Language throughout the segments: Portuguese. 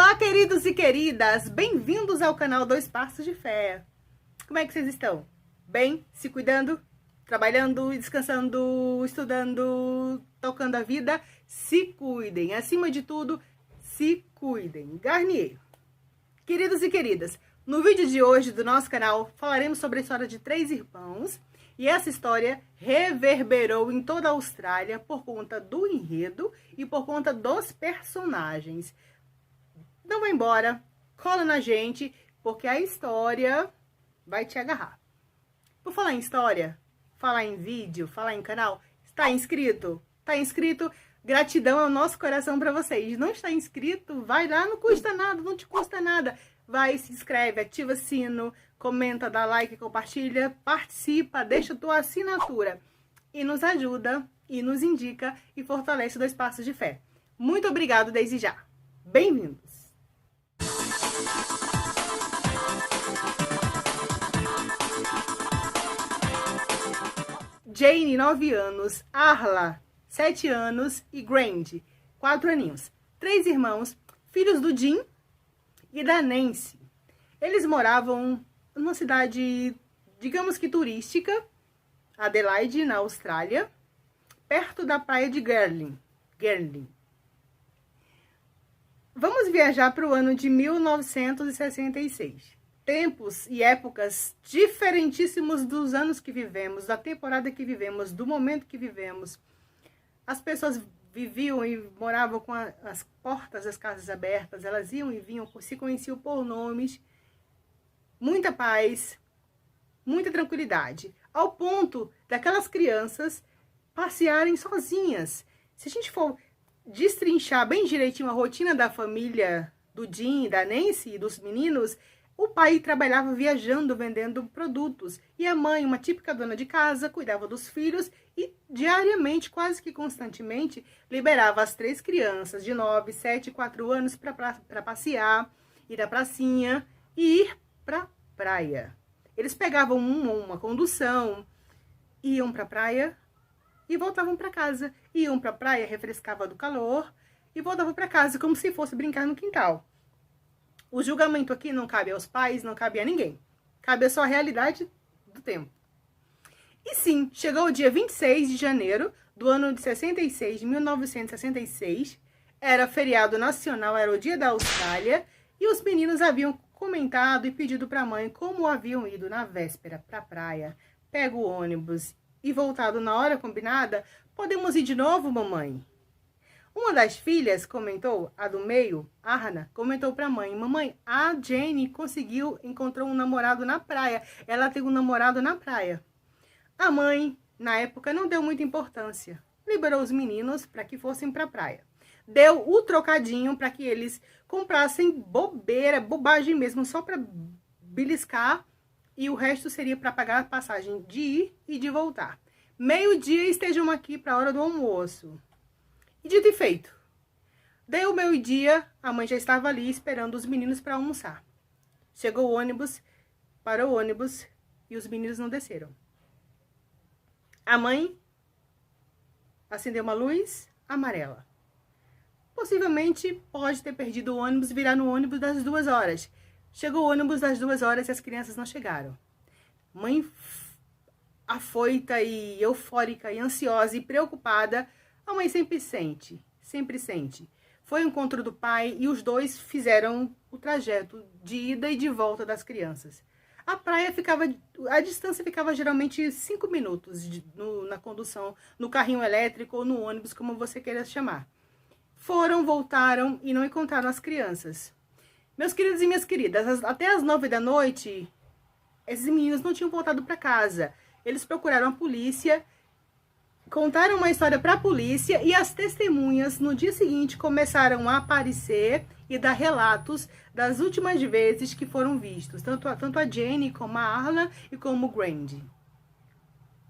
Olá, queridos e queridas! Bem-vindos ao canal Dois Passos de Fé. Como é que vocês estão? Bem? Se cuidando? Trabalhando, descansando, estudando, tocando a vida? Se cuidem! Acima de tudo, se cuidem! Garnier. Queridos e queridas, no vídeo de hoje do nosso canal falaremos sobre a história de 3 irmãos. E essa história reverberou em toda a Austrália por conta do enredo e por conta dos personagens. Não vai embora, cola na gente, porque a história vai te agarrar. Por falar em história, falar em vídeo, falar em canal, está inscrito? Está inscrito? Gratidão ao nosso coração para vocês. Não está inscrito? Vai lá, não custa nada, não te custa nada. Vai, se inscreve, ativa o sino, comenta, dá like, compartilha, participa, deixa a tua assinatura. E nos ajuda, e nos indica, e fortalece Dois Passos de Fé. Muito obrigado desde já. Bem-vindos! Jane, 9 anos, Arla, 7 anos e Grande, 4 aninhos. 3 irmãos, filhos do Jim e da Nancy. Eles moravam numa cidade, digamos que turística, Adelaide, na Austrália, perto da praia de Girling. Vamos viajar para o ano de 1966. Tempos e épocas diferentíssimos dos anos que vivemos, da temporada que vivemos, do momento que vivemos. As pessoas viviam e moravam com as portas das casas abertas, elas iam e vinham, se conheciam por nomes, muita paz, muita tranquilidade, ao ponto daquelas crianças passearem sozinhas. Se a gente for destrinchar bem direitinho a rotina da família do Jim, da Nancy e dos meninos, o pai trabalhava viajando, vendendo produtos. E a mãe, uma típica dona de casa, cuidava dos filhos e diariamente, quase que constantemente, liberava as 3 crianças de 9, 7 e 4 anos para passear, ir à pracinha e ir para praia. Eles pegavam uma condução, iam para a praia e voltavam para casa. Iam para a praia, refrescava do calor e voltavam para casa como se fosse brincar no quintal. O julgamento aqui não cabe aos pais, não cabe a ninguém. Cabe só a realidade do tempo. E sim, chegou o dia 26 de janeiro do ano de 66, de 1966. Era feriado nacional, era o dia da Austrália. E os meninos haviam comentado e pedido para a mãe como haviam ido na véspera para a praia. Pega o ônibus e voltado na hora combinada. Podemos ir de novo, mamãe? Uma das filhas comentou, a do meio, Arna, comentou para a mãe: mamãe, a Jane encontrou um namorado na praia. Ela tem um namorado na praia. A mãe, na época, não deu muita importância. Liberou os meninos para que fossem para a praia. Deu o trocadinho para que eles comprassem bobagem mesmo, só para beliscar. E o resto seria para pagar a passagem de ir e de voltar. Meio-dia estejam aqui para a hora do almoço. E dito e feito. Deu meio-dia, a mãe já estava ali esperando os meninos para almoçar. Chegou o ônibus, parou o ônibus e os meninos não desceram. A mãe acendeu uma luz amarela. Possivelmente pode ter perdido o ônibus e virar no ônibus das 2 horas. Chegou o ônibus das 2 horas e as crianças não chegaram. Mãe afoita e eufórica e ansiosa e preocupada, a mãe sempre sente. Foi o encontro do pai e os dois fizeram o trajeto de ida e de volta das crianças. A distância ficava geralmente 5 minutos na condução, no carrinho elétrico ou no ônibus, como você queira chamar. Foram, voltaram e não encontraram as crianças. Meus queridos e minhas queridas, até as 9 da noite, esses meninos não tinham voltado para casa. Eles procuraram a polícia, contaram uma história para a polícia e as testemunhas no dia seguinte começaram a aparecer e dar relatos das últimas vezes que foram vistos, tanto a Jane como a Arla e como o Grande.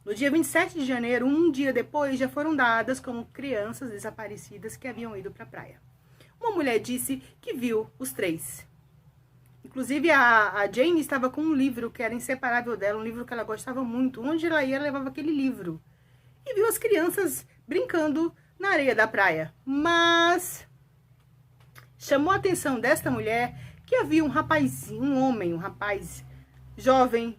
No dia 27 de janeiro, um dia depois, já foram dadas como crianças desaparecidas que haviam ido para a praia. Uma mulher disse que viu os 3. Inclusive, a Jane estava com um livro que era inseparável dela, um livro que ela gostava muito. Onde ela ia, ela levava aquele livro. E viu as crianças brincando na areia da praia. Mas chamou a atenção desta mulher que havia um rapazinho, um rapaz jovem,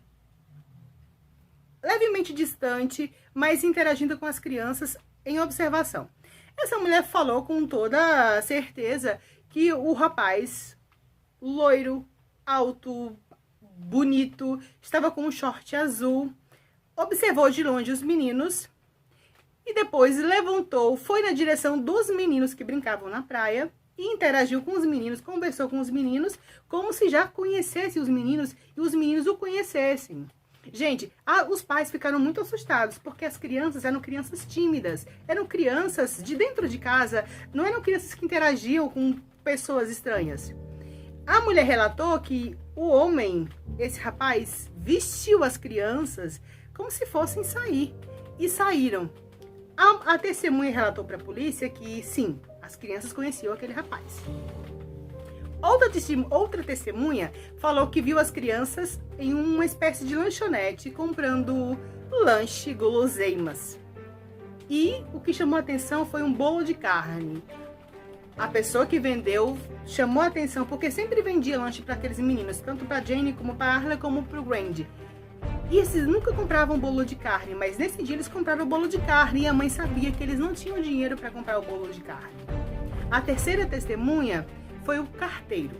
levemente distante, mas interagindo com as crianças em observação. Essa mulher falou com toda certeza que o rapaz, loiro, alto, bonito, estava com um short azul, observou de longe os meninos e depois levantou, foi na direção dos meninos que brincavam na praia e interagiu com os meninos, conversou com os meninos como se já conhecesse os meninos e os meninos o conhecessem. Gente, os pais ficaram muito assustados, porque as crianças eram crianças tímidas, eram crianças de dentro de casa, não eram crianças que interagiam com pessoas estranhas. A mulher relatou que o homem, esse rapaz, vestiu as crianças como se fossem sair, e saíram. A testemunha relatou para a polícia que, sim, as crianças conheciam aquele rapaz. Outra testemunha falou que viu as crianças em uma espécie de lanchonete comprando lanche, guloseimas. E o que chamou a atenção foi um bolo de carne. A pessoa que vendeu chamou a atenção porque sempre vendia lanche para aqueles meninos, tanto para Jane como para Arla como para o Randy. E esses nunca compravam bolo de carne, mas nesse dia eles compraram o bolo de carne e a mãe sabia que eles não tinham dinheiro para comprar o bolo de carne. A terceira testemunha foi o carteiro.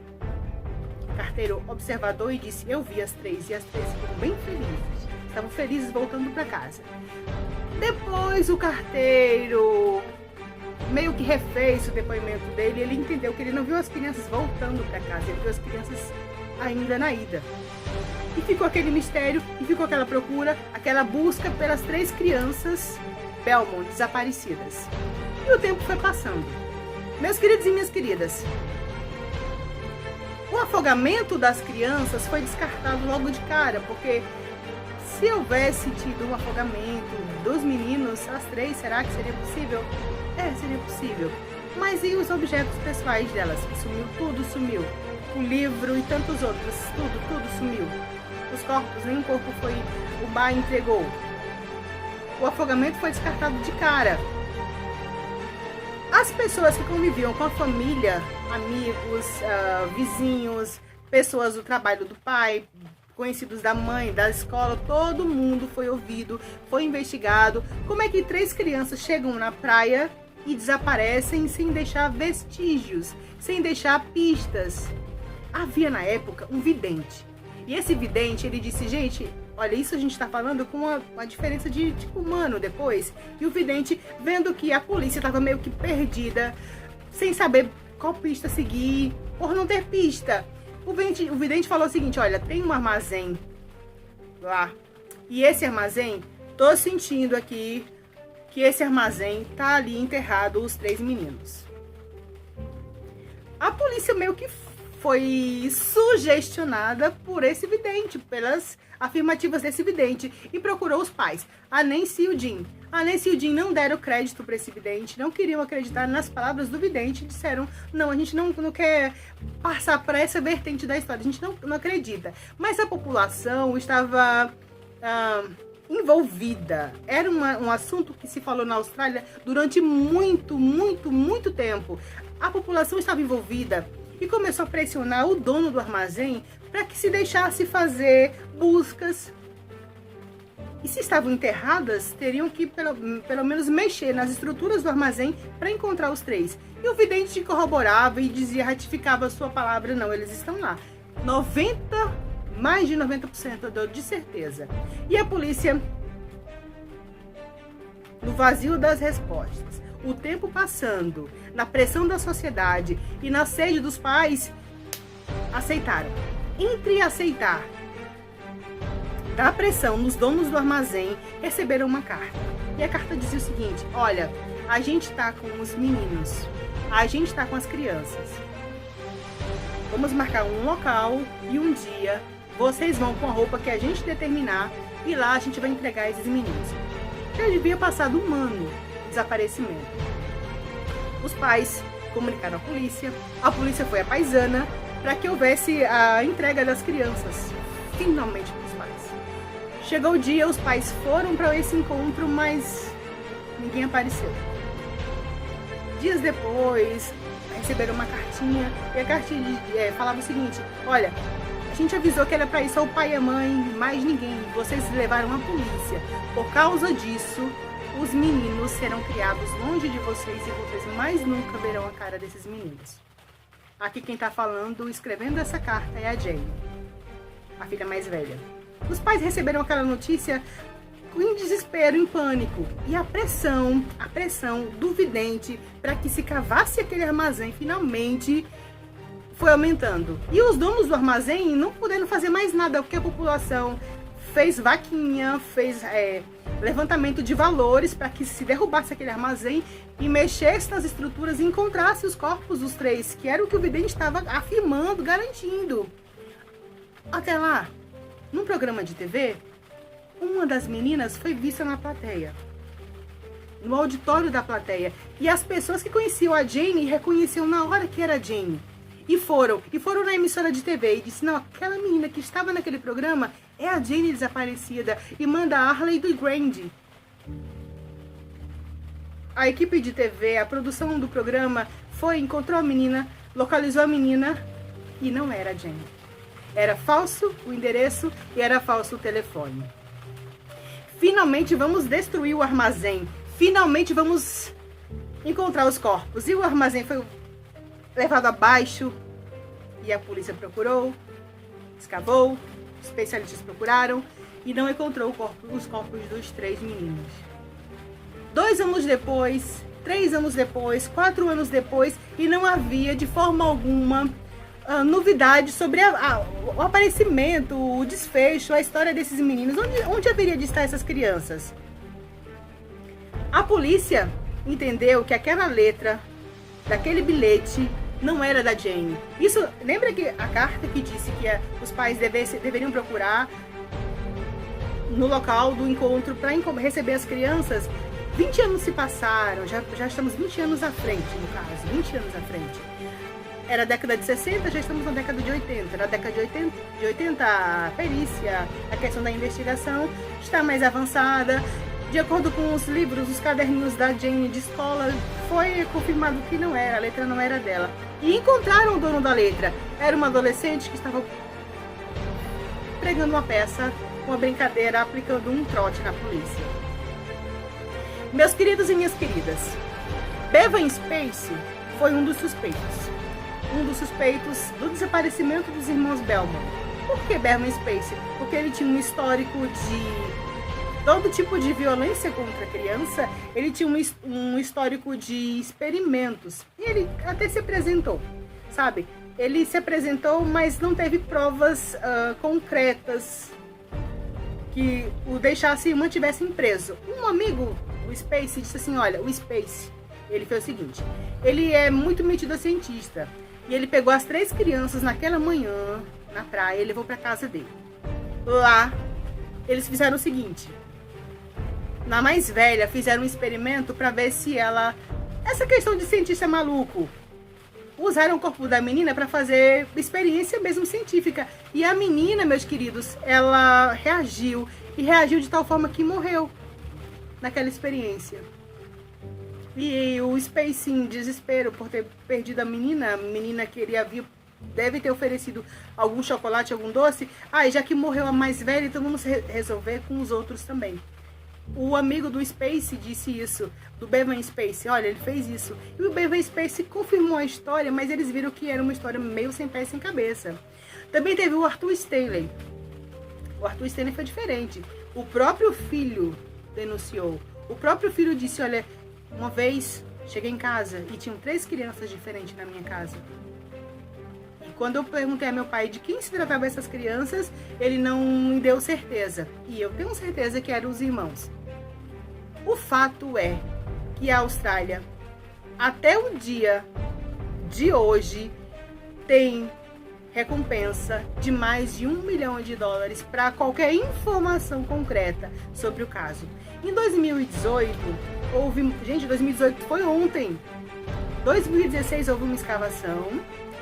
O carteiro observador e disse: eu vi as três, e as três ficam bem felizes. Estavam felizes voltando para casa. Depois o carteiro meio que refez o depoimento dele, ele entendeu que ele não viu as crianças voltando para casa, ele viu as crianças ainda na ida. E ficou aquele mistério, e ficou aquela procura, aquela busca pelas três crianças Belmont desaparecidas. E o tempo foi passando. Meus queridos e minhas queridas, o afogamento das crianças foi descartado logo de cara, porque se houvesse tido um afogamento dos meninos, as três, será que seria possível? Seria possível. Mas e os objetos pessoais delas? Que sumiu, tudo sumiu. O livro e tantos outros, tudo sumiu. Os corpos, nenhum corpo foi, o mar entregou. O afogamento foi descartado de cara. As pessoas que conviviam com a família, amigos, vizinhos, pessoas do trabalho do pai, conhecidos da mãe, da escola, todo mundo foi ouvido, foi investigado. Como é que três crianças chegam na praia e desaparecem sem deixar vestígios, sem deixar pistas? Havia na época um vidente. E esse vidente, ele disse: gente, olha, isso a gente está falando com uma diferença de tipo humano depois. E o vidente, vendo que a polícia estava meio que perdida, sem saber qual pista seguir, por não ter pista, o vidente falou o seguinte: olha, tem um armazém lá. E esse armazém, tô sentindo aqui que esse armazém tá ali enterrado os três meninos. A polícia meio que foi sugestionada por esse vidente, pelas afirmativas desse vidente, e procurou os pais, a Nancy e o Jim. A Nancy e o Jim não deram crédito para esse vidente, não queriam acreditar nas palavras do vidente, disseram: não, a gente não quer passar para essa vertente da história, a gente não acredita. Mas a população estava envolvida. Era um assunto que se falou na Austrália durante muito tempo. A população estava envolvida e começou a pressionar o dono do armazém para que se deixasse fazer buscas. E se estavam enterradas, teriam que pelo menos mexer nas estruturas do armazém para encontrar os três. E o vidente corroborava e dizia, ratificava a sua palavra: não, eles estão lá. Mais de 90% eu dou de certeza. E a polícia, no vazio das respostas, o tempo passando, na pressão da sociedade e na sede dos pais, aceitaram. Entre aceitar da pressão nos donos do armazém, receberam uma carta. E a carta dizia o seguinte: olha, a gente tá com os meninos, a gente tá com as crianças. Vamos marcar um local e um dia vocês vão com a roupa que a gente determinar e lá a gente vai entregar esses meninos. Já devia passado um ano de desaparecimento. Os pais comunicaram à polícia foi à paisana para que houvesse a entrega das crianças, finalmente para os pais. Chegou o dia, os pais foram para esse encontro, mas ninguém apareceu. Dias depois, receberam uma cartinha, e a cartinha falava o seguinte: olha, a gente avisou que era para ir só o pai e a mãe, mais ninguém, vocês levaram a polícia. Por causa disso, os meninos serão criados longe de vocês e vocês mais nunca verão a cara desses meninos. Aqui quem está falando, escrevendo essa carta, é a Jane, a filha mais velha. Os pais receberam aquela notícia em desespero, em pânico. E a pressão do vidente para que se cavasse aquele armazém finalmente foi aumentando. E os donos do armazém não puderam fazer mais nada, porque a população fez vaquinha, fez levantamento de valores para que se derrubasse aquele armazém e mexesse nas estruturas e encontrasse os corpos dos 3, que era o que o vidente estava afirmando, garantindo. Até lá, num programa de TV, uma das meninas foi vista na plateia, no auditório da plateia, e as pessoas que conheciam a Jane reconheciam na hora que era a Jane. E foram na emissora de TV e disse: não, aquela menina que estava naquele programa é a Jane desaparecida, e manda a Harley do Grande. A equipe de TV, a produção do programa, encontrou a menina, localizou a menina, e não era a Jane. Era falso o endereço e era falso o telefone. Finalmente vamos destruir o armazém. Finalmente vamos encontrar os corpos. E o armazém foi levado abaixo e a polícia procurou, escavou, especialistas procuraram e não encontrou os corpos dos 3 meninos. 2 anos depois, 3 anos depois, 4 anos depois, e não havia de forma alguma novidade sobre o aparecimento, o desfecho, a história desses meninos. Onde haveria de estar essas crianças? A polícia entendeu que aquela letra daquele bilhete não era da Jane. Isso, lembra que a carta que disse que os pais deveriam procurar no local do encontro para receber as crianças? 20 anos se passaram, já estamos 20 anos à frente, no caso, 20 anos à frente. Era a década de 60, já estamos na década de 80. Na década de 80 a perícia, a questão da investigação está mais avançada. De acordo com os livros, os caderninhos da Jane de escola, foi confirmado que não era, a letra não era dela. E encontraram o dono da letra. Era uma adolescente que estava pregando uma peça, uma brincadeira, aplicando um trote na polícia. Meus queridos e minhas queridas, Bevan Space foi um dos suspeitos do desaparecimento dos irmãos Belmont. Por que Bevan Space? Porque ele tinha um histórico de todo tipo de violência contra a criança, ele tinha um histórico de experimentos, e ele até se apresentou, sabe? Ele se apresentou, mas não teve provas concretas que o deixassem e mantivessem preso. Um amigo, o Space, disse assim: olha, o Space, ele fez o seguinte, ele é muito metido a cientista, e ele pegou as 3 crianças naquela manhã, na praia, e levou para casa dele. Lá, eles fizeram o seguinte: na mais velha, fizeram um experimento para ver se ela... Essa questão de cientista maluco. Usaram o corpo da menina para fazer experiência mesmo científica. E a menina, meus queridos, ela reagiu. E reagiu de tal forma que morreu naquela experiência. E o Space, em desespero por ter perdido a menina deve ter oferecido algum chocolate, algum doce. E já que morreu a mais velha, então vamos resolver com os outros também. O amigo do Space disse isso, do Bevan Space, olha, ele fez isso. E o Bevan Space confirmou a história, mas eles viram que era uma história meio sem pé sem cabeça. Também teve o Arthur Stanley. O Arthur Stanley foi diferente. O próprio filho denunciou. O próprio filho disse: olha, uma vez cheguei em casa e tinham 3 crianças diferentes na minha casa. E quando eu perguntei a meu pai de quem se tratava essas crianças, ele não me deu certeza. E eu tenho certeza que eram os irmãos. O fato é que a Austrália, até o dia de hoje, tem recompensa de mais de $1 milhão para qualquer informação concreta sobre o caso. Em 2018, gente, 2018 foi ontem. 2016 houve uma escavação,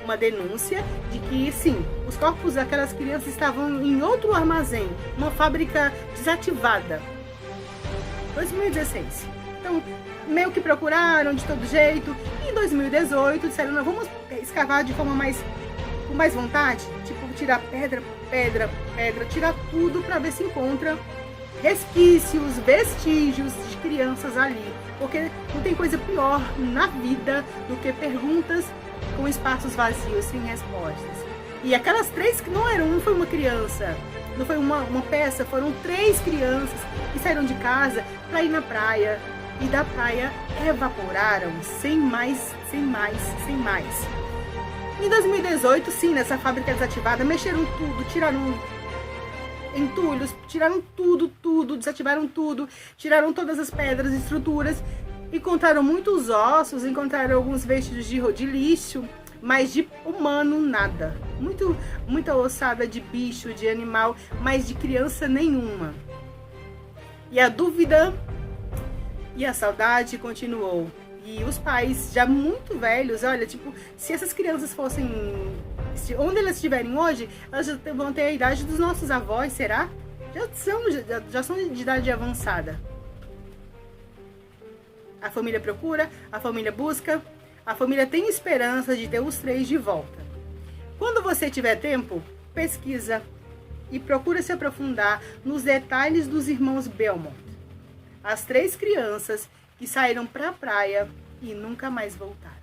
uma denúncia de que, sim, os corpos daquelas crianças estavam em outro armazém, uma fábrica desativada. 2016. Então, meio que procuraram de todo jeito, e Em 2018, disseram, não, vamos escavar de forma com mais vontade, tipo, tirar pedra, tirar tudo para ver se encontra resquícios, vestígios de crianças ali. Porque não tem coisa pior na vida do que perguntas com espaços vazios, sem respostas. E aquelas 3 que não foi uma criança, não foi uma peça, foram 3 crianças que saíram de casa para ir na praia. E da praia evaporaram sem mais. Em 2018, sim, nessa fábrica desativada, mexeram tudo, tiraram entulhos, tiraram tudo, desativaram tudo, tiraram todas as pedras e estruturas, encontraram muitos ossos, encontraram alguns vestígios de lixo, mas de humano nada. Muita ossada de bicho, de animal, mas de criança nenhuma. E a dúvida e a saudade continuou. E os pais, já muito velhos, olha, tipo, se essas crianças fossem... onde elas estiverem hoje, elas já vão ter a idade dos nossos avós, será? Já são de idade avançada. A família procura, a família busca, a família tem esperança de ter os 3 de volta. Quando você tiver tempo, pesquisa e procura se aprofundar nos detalhes dos irmãos Belmont. As 3 crianças que saíram para a praia e nunca mais voltaram.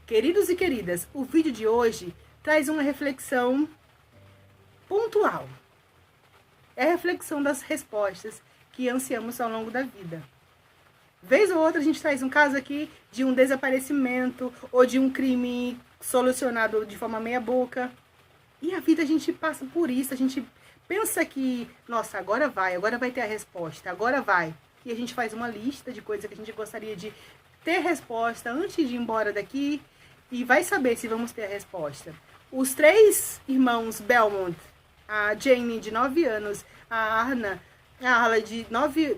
Queridos e queridas, o vídeo de hoje traz uma reflexão pontual. É a reflexão das respostas que ansiamos ao longo da vida. Vez ou outra a gente traz um caso aqui de um desaparecimento ou de um crime solucionado de forma meia boca. E a vida a gente passa por isso, a gente pensa que, nossa, agora vai ter a resposta, agora vai. E a gente faz uma lista de coisas que a gente gostaria de ter resposta antes de ir embora daqui e vai saber se vamos ter a resposta. Os 3 irmãos Belmont, a Jane de 9 anos, a Arla de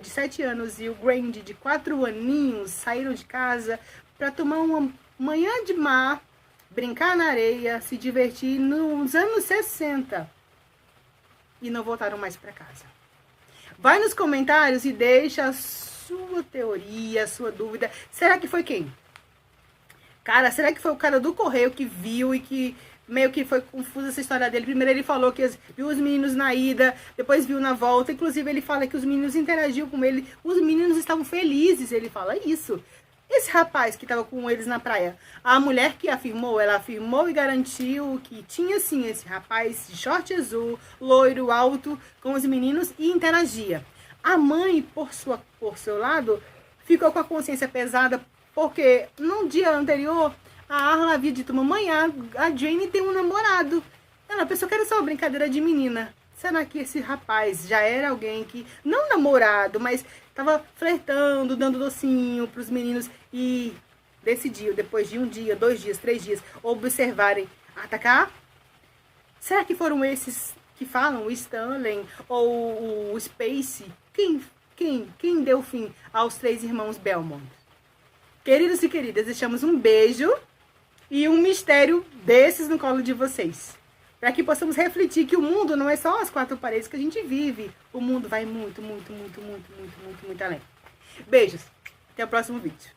7 anos e o Grande de 4 aninhos saíram de casa para tomar uma manhã de mar, brincar na areia, se divertir nos anos 60 e não voltaram mais para casa. Vai nos comentários e deixa a sua teoria, a sua dúvida. Será que foi quem? Cara, será que foi o cara do correio que viu e que meio que foi confusa essa história dele? Primeiro ele falou que viu os meninos na ida, depois viu na volta. Inclusive ele fala que os meninos interagiam com ele. Os meninos estavam felizes, ele fala isso. Esse rapaz que estava com eles na praia, a mulher que afirmou, ela afirmou e garantiu que tinha sim esse rapaz de short azul, loiro, alto, com os meninos e interagia. A mãe, por seu lado, ficou com a consciência pesada porque no dia anterior a Arla havia dito, mamãe, a Jane tem um namorado. Ela pensou que era só uma brincadeira de menina. Será que esse rapaz já era alguém que, não namorado, mas estava flertando, dando docinho para os meninos e decidiu, depois de 1 dia, 2 dias, 3 dias, observarem, atacar? Será que foram esses que falam, o Stanley ou o Space? Quem deu fim aos 3 irmãos Belmont? Queridos e queridas, deixamos um beijo e um mistério desses no colo de vocês. Para que possamos refletir que o mundo não é só as 4 paredes que a gente vive. O mundo vai muito além. Beijos. Até o próximo vídeo.